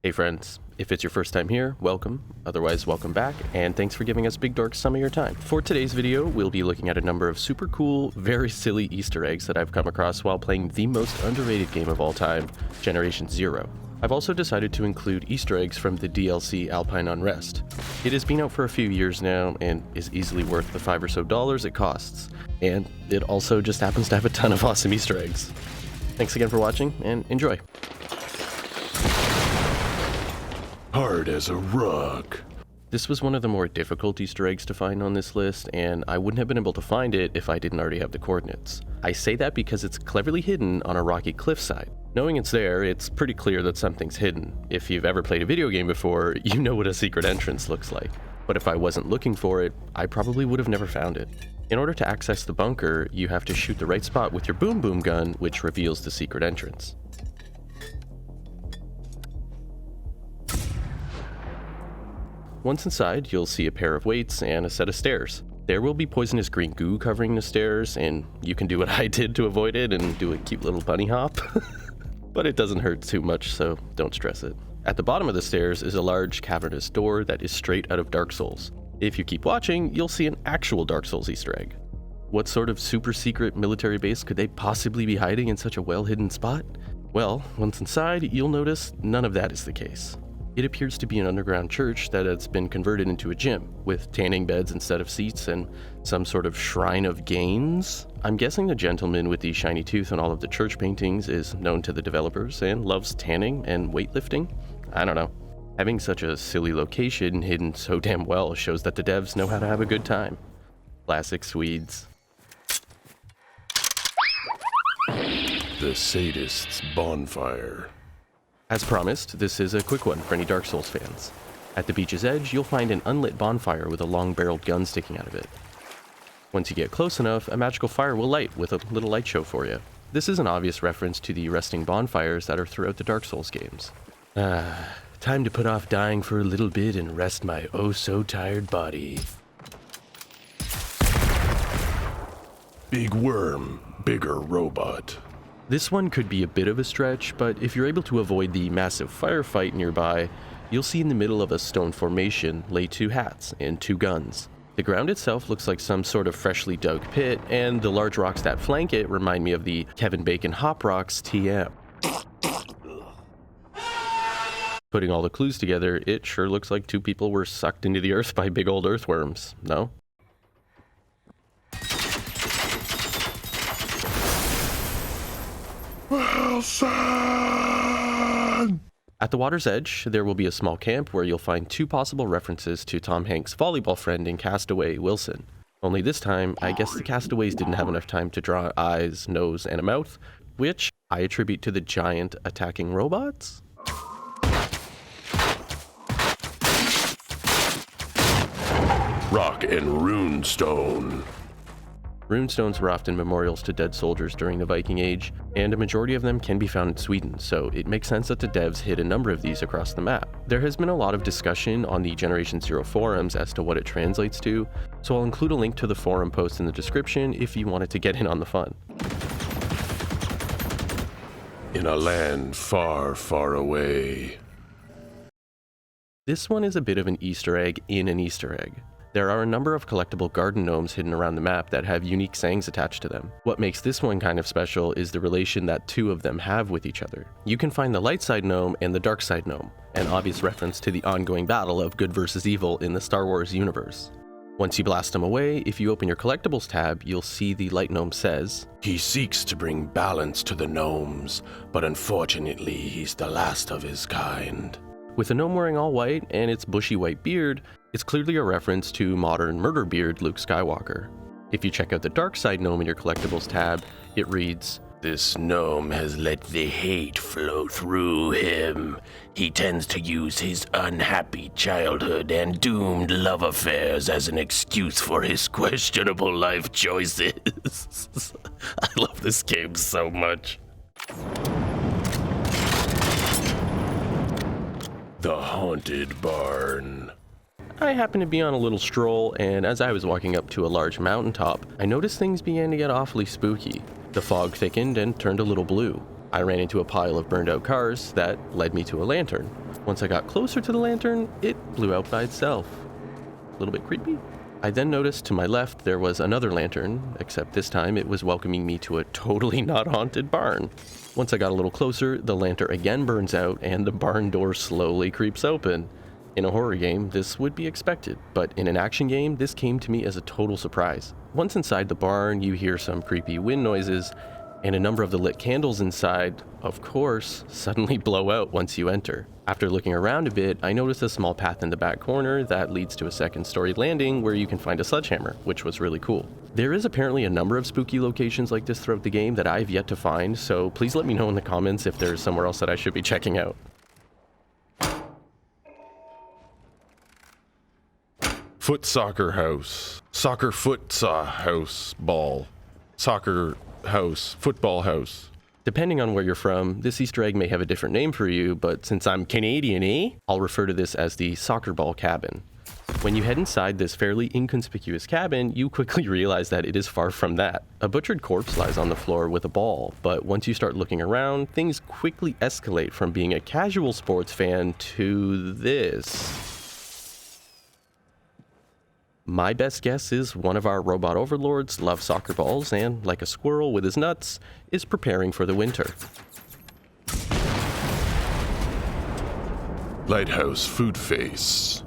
Hey friends, if it's your first time here, welcome, otherwise welcome back, and thanks for giving us Big Dorks some of your time. For today's video, we'll be looking at a number of super cool, very silly Easter eggs that I've come across while playing the most underrated game of all time, Generation Zero. I've also decided to include Easter eggs from the DLC Alpine Unrest. It has been out for a few years now, and is easily worth the $5 or so it costs, and it also just happens to have a ton of awesome Easter eggs. Thanks again for watching, and enjoy! Hard as a rock. This was one of the more difficult Easter eggs to find on this list, and I wouldn't have been able to find it if I didn't already have the coordinates. I say that because it's cleverly hidden on a rocky cliffside. Knowing it's there, it's pretty clear that something's hidden. If you've ever played a video game before, you know what a secret entrance looks like. But if I wasn't looking for it, I probably would have never found it. In order to access the bunker, you have to shoot the right spot with your boom boom gun, which reveals the secret entrance. Once inside, you'll see a pair of weights and a set of stairs. There will be poisonous green goo covering the stairs, and you can do what I did to avoid it and do a cute little bunny hop. But it doesn't hurt too much, so don't stress it. At the bottom of the stairs is a large cavernous door that is straight out of Dark Souls. If you keep watching, you'll see an actual Dark Souls Easter egg. What sort of super secret military base could they possibly be hiding in such a well-hidden spot? Well, once inside, you'll notice none of that is the case. It appears to be an underground church that has been converted into a gym, with tanning beds instead of seats and some sort of shrine of gains. I'm guessing the gentleman with the shiny tooth on all of the church paintings is known to the developers and loves tanning and weightlifting? I don't know. Having such a silly location hidden so damn well shows that the devs know how to have a good time. Classic Swedes. The sadist's bonfire. As promised, this is a quick one for any Dark Souls fans. At the beach's edge, you'll find an unlit bonfire with a long-barreled gun sticking out of it. Once you get close enough, a magical fire will light with a little light show for you. This is an obvious reference to the resting bonfires that are throughout the Dark Souls games. Time to put off dying for a little bit and rest my oh-so-tired body. Big worm, bigger robot. This one could be a bit of a stretch, but if you're able to avoid the massive firefight nearby, you'll see in the middle of a stone formation lay two hats and two guns. The ground itself looks like some sort of freshly dug pit, and the large rocks that flank it remind me of the Kevin Bacon Hop Rocks TM. Putting all the clues together, it sure looks like two people were sucked into the earth by big old earthworms, no? Wilson! At the water's edge, there will be a small camp where you'll find two possible references to Tom Hanks' volleyball friend in Castaway, Wilson. Only this time, I guess the castaways didn't have enough time to draw eyes, nose, and a mouth, which I attribute to the giant attacking robots? Rock and runestone. Runestones were often memorials to dead soldiers during the Viking Age, and a majority of them can be found in Sweden, so it makes sense that the devs hid a number of these across the map. There has been a lot of discussion on the Generation Zero forums as to what it translates to, so I'll include a link to the forum post in the description if you wanted to get in on the fun. In a land far, far away. This one is a bit of an Easter egg in an Easter egg. There are a number of collectible garden gnomes hidden around the map that have unique sayings attached to them. What makes this one kind of special is the relation that two of them have with each other. You can find the light side gnome and the dark side gnome, an obvious reference to the ongoing battle of good versus evil in the Star Wars universe. Once you blast them away, if you open your collectibles tab, you'll see the light gnome says, He seeks to bring balance to the gnomes, but unfortunately he's the last of his kind. With the gnome wearing all white and its bushy white beard, it's clearly a reference to modern murder beard Luke Skywalker. If you check out the dark side gnome in your collectibles tab, it reads, This gnome has let the hate flow through him. He tends to use his unhappy childhood and doomed love affairs as an excuse for his questionable life choices. I love this game so much. The Haunted Barn. I happened to be on a little stroll, and as I was walking up to a large mountaintop, I noticed things began to get awfully spooky. The fog thickened and turned a little blue. I ran into a pile of burned out cars that led me to a lantern. Once I got closer to the lantern, it blew out by itself. A little bit creepy. I then noticed to my left there was another lantern, except this time it was welcoming me to a totally not haunted barn. Once I got a little closer, the lantern again burns out and the barn door slowly creeps open. In a horror game, this would be expected, but in an action game, this came to me as a total surprise. Once inside the barn, you hear some creepy wind noises, and a number of the lit candles inside, of course, suddenly blow out once you enter. After looking around a bit, I noticed a small path in the back corner that leads to a second-story landing where you can find a sledgehammer, which was really cool. There is apparently a number of spooky locations like this throughout the game that I've yet to find, so please let me know in the comments if there's somewhere else that I should be checking out. Foot soccer house. Soccer foot house ball. Soccer house. Football house. Depending on where you're from, this Easter egg may have a different name for you, but since I'm Canadian, I'll refer to this as the soccer ball cabin. When you head inside this fairly inconspicuous cabin, you quickly realize that it is far from that. A butchered corpse lies on the floor with a ball, but once you start looking around, things quickly escalate from being a casual sports fan to this. My best guess is one of our robot overlords loves soccer balls and, like a squirrel with his nuts, is preparing for the winter. Lighthouse food face.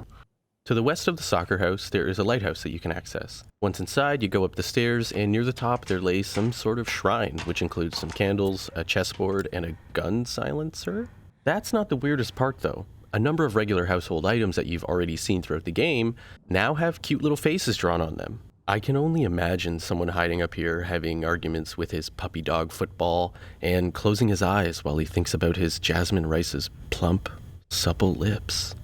To the west of the soccer house, there is a lighthouse that you can access. Once inside, you go up the stairs, and near the top there lays some sort of shrine, which includes some candles, a chessboard, and a gun silencer. That's not the weirdest part, though. A number of regular household items that you've already seen throughout the game now have cute little faces drawn on them. I can only imagine someone hiding up here having arguments with his puppy dog Football and closing his eyes while he thinks about his Jasmine Rice's plump, supple lips.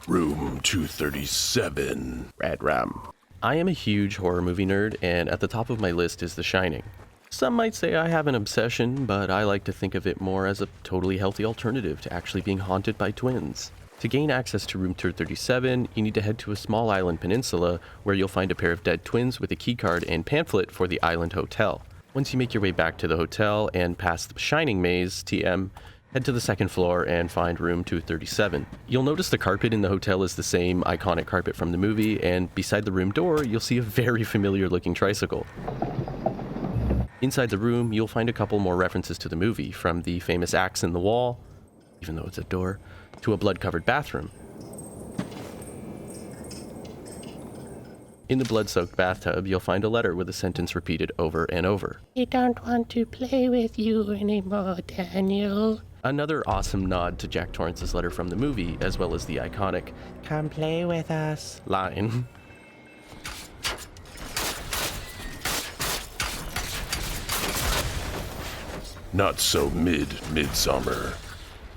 Room 237. Rad rum. I am a huge horror movie nerd, and at the top of my list is The Shining. Some might say I have an obsession, but I like to think of it more as a totally healthy alternative to actually being haunted by twins. To gain access to room 237, you need to head to a small island peninsula where you'll find a pair of dead twins with a keycard and pamphlet for the island hotel. Once you make your way back to the hotel and past the Shining Maze, TM, head to the second floor and find room 237. You'll notice the carpet in the hotel is the same iconic carpet from the movie, and beside the room door, you'll see a very familiar looking tricycle. Inside the room, you'll find a couple more references to the movie, from the famous axe in the wall, even though it's a door, to a blood-covered bathroom. In the blood-soaked bathtub, you'll find a letter with a sentence repeated over and over. I don't want to play with you anymore, Daniel. Another awesome nod to Jack Torrance's letter from the movie, as well as the iconic, "Come play with us" line. Not so midsummer.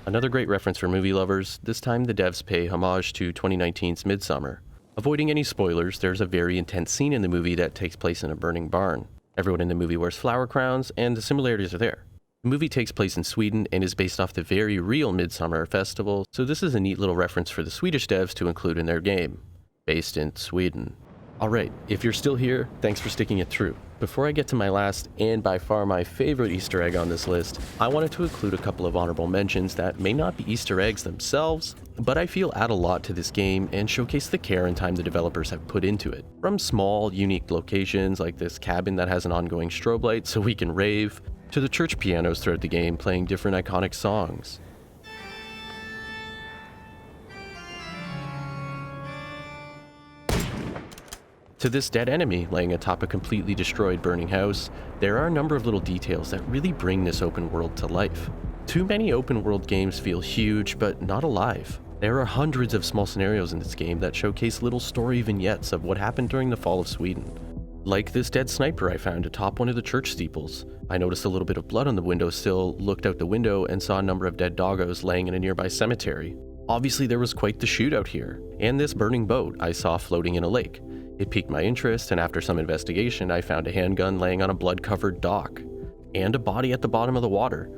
Another great reference for movie lovers, this time the devs pay homage to 2019's Midsummer. Avoiding any spoilers, there's a very intense scene in the movie that takes place in a burning barn. Everyone in the movie wears flower crowns, and the similarities are there. The movie takes place in Sweden and is based off the very real Midsummer Festival, so this is a neat little reference for the Swedish devs to include in their game. Based in Sweden. Alright, if you're still here, thanks for sticking it through. Before I get to my last, and by far my favorite Easter egg on this list, I wanted to include a couple of honorable mentions that may not be Easter eggs themselves, but I feel add a lot to this game and showcase the care and time the developers have put into it. From small, unique locations like this cabin that has an ongoing strobe light so we can rave, to the church pianos throughout the game playing different iconic songs. To this dead enemy laying atop a completely destroyed burning house, there are a number of little details that really bring this open world to life. Too many open world games feel huge, but not alive. There are hundreds of small scenarios in this game that showcase little story vignettes of what happened during the fall of Sweden. Like this dead sniper I found atop one of the church steeples. I noticed a little bit of blood on the windowsill, looked out the window, and saw a number of dead doggos laying in a nearby cemetery. Obviously there was quite the shootout here, and this burning boat I saw floating in a lake. It piqued my interest, and after some investigation, I found a handgun laying on a blood-covered dock, and a body at the bottom of the water.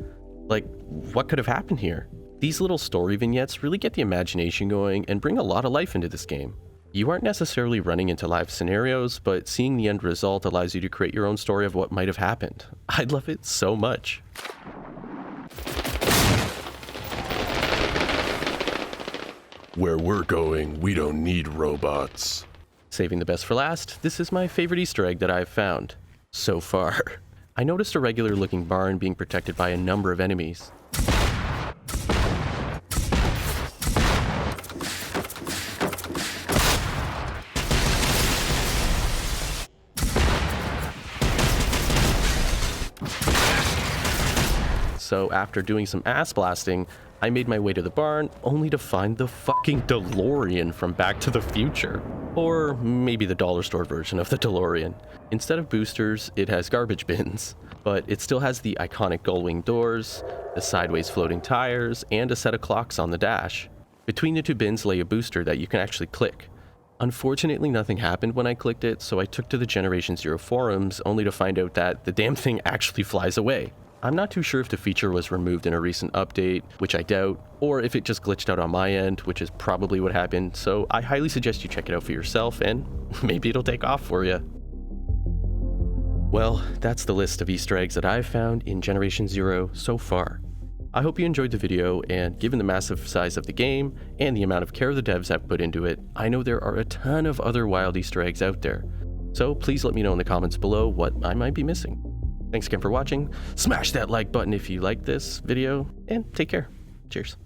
Like, what could have happened here? These little story vignettes really get the imagination going and bring a lot of life into this game. You aren't necessarily running into live scenarios, but seeing the end result allows you to create your own story of what might have happened. I love it so much. Where we're going, we don't need robots. Saving the best for last, this is my favorite Easter egg that I've found so far. I noticed a regular looking barn being protected by a number of enemies. So after doing some ass blasting, I made my way to the barn, only to find the fucking DeLorean from Back to the Future. Or maybe the dollar store version of the DeLorean. Instead of boosters, it has garbage bins. But it still has the iconic gull-wing doors, the sideways floating tires, and a set of clocks on the dash. Between the two bins lay a booster that you can actually click. Unfortunately, nothing happened when I clicked it, so I took to the Generation Zero forums, only to find out that the damn thing actually flies away. I'm not too sure if the feature was removed in a recent update, which I doubt, or if it just glitched out on my end, which is probably what happened, so I highly suggest you check it out for yourself, and maybe it'll take off for you. Well, that's the list of Easter eggs that I've found in Generation Zero so far. I hope you enjoyed the video, and given the massive size of the game, and the amount of care the devs have put into it, I know there are a ton of other wild Easter eggs out there. So please let me know in the comments below what I might be missing. Thanks again for watching, smash that like button if you liked this video, and take care. Cheers.